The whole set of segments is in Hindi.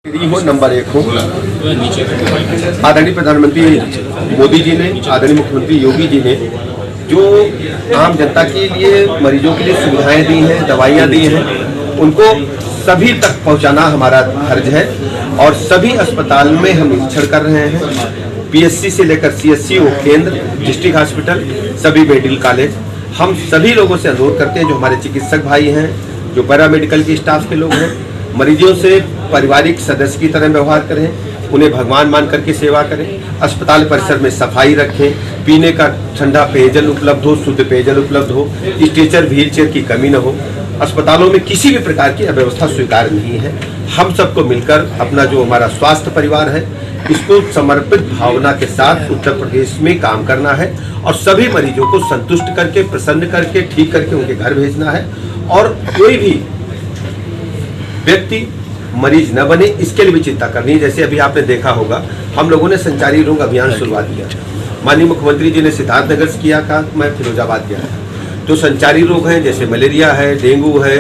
हो नंबर 1 हो। आदरणीय प्रधानमंत्री मोदी जी ने, आदरणीय मुख्यमंत्री योगी जी ने जो आम जनता के लिए, मरीजों के लिए सुविधाएं दी हैं, दवाइयां दी हैं, उनको सभी तक पहुंचाना हमारा फर्ज है। और सभी अस्पताल में हम निरीक्षण कर रहे हैं, पीएचसी से लेकर सीएचसी, केंद्र, डिस्ट्रिक्ट हॉस्पिटल, सभी मेडिकल कॉलेज। हम सभी लोगों से अनुरोध करते हैं, जो हमारे चिकित्सक भाई हैं, जो पैरामेडिकल के स्टाफ के लोग हैं, मरीजों से पारिवारिक सदस्य की तरह व्यवहार करें, उन्हें भगवान मान करके सेवा करें, अस्पताल परिसर में सफाई रखें, पीने का ठंडा पेयजल उपलब्ध हो, शुद्ध पेयजल उपलब्ध हो, स्ट्रेचर व्हीलचेयर की कमी न हो। अस्पतालों में किसी भी प्रकार की अव्यवस्था स्वीकार नहीं है। हम सबको मिलकर अपना जो हमारा स्वास्थ्य परिवार है, इसको समर्पित भावना के साथ उत्तर प्रदेश में काम करना है और सभी मरीजों को संतुष्ट करके, प्रसन्न करके, ठीक करके उनके घर भेजना है। और कोई भी व्यक्ति मरीज न बने, इसके लिए भी चिंता करनी है। जैसे अभी आपने देखा होगा, हम लोगों ने संचारी रोग अभियान शुरुआत किया। माननीय मुख्यमंत्री जी ने सिद्धार्थनगर से किया था, मैं फिरोजाबाद गया था। जो संचारी रोग हैं, जैसे मलेरिया है, डेंगू है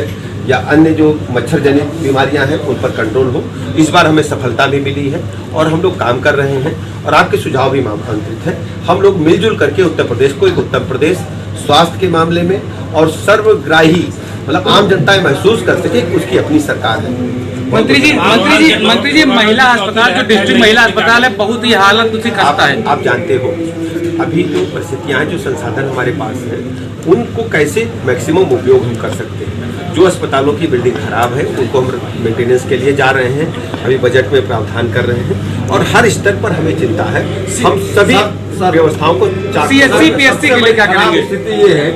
या अन्य जो मच्छर जनित बीमारियां हैं, उन पर कंट्रोल हो। इस बार हमें सफलता भी मिली है और हम लोग काम कर रहे हैं और आपके सुझाव भी आमंत्रित हैं। हम लोग मिलजुल करके उत्तर प्रदेश को एक उत्तर प्रदेश स्वास्थ्य के मामले में और सर्वग्राही, मतलब आम जनता महसूस कर सके कि उसकी अपनी सरकार है। मंत्री जी महिला अस्पताल, जो डिस्ट्रिक्ट महिला अस्पताल है, बहुत ही हालत उसकी खस्ता है। आप जानते हो अभी जो परिस्थितियां हैं, जो संसाधन हमारे पास है, उनको कैसे मैक्सिमम उपयोग हम कर सकते हैं। जो अस्पतालों की बिल्डिंग खराब है, उनको हम मेंटेनेंस के लिए जा रहे हैं, अभी बजट में प्रावधान कर रहे हैं और हर स्तर पर हमें चिंता है। हम सभी व्यवस्थाओं को सीएचसी पीएचसी के लिए क्या करेंगे? स्थिति ये है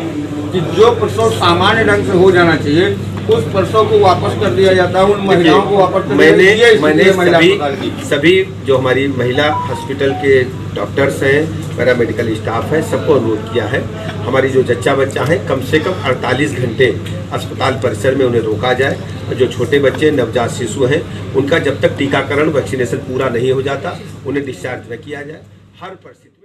कि जो प्रसव सामान्य ढंग से हो जाना चाहिए, उस प्रसव को वापस कर दिया जाता है, उन महिलाओं को वापस कर मैंने सभी जो हमारी महिला हॉस्पिटल के डॉक्टर्स हैं, पैरामेडिकल स्टाफ है, सबको अनुरोध किया है, हमारी जो जच्चा बच्चा है, कम से कम 48 घंटे अस्पताल परिसर में उन्हें रोका जाए। जो छोटे बच्चे, नवजात शिशु हैं, उनका जब तक टीकाकरण, वैक्सीनेशन पूरा नहीं हो जाता, उन्हें डिस्चार्ज न किया जाए। हर परिस्थिति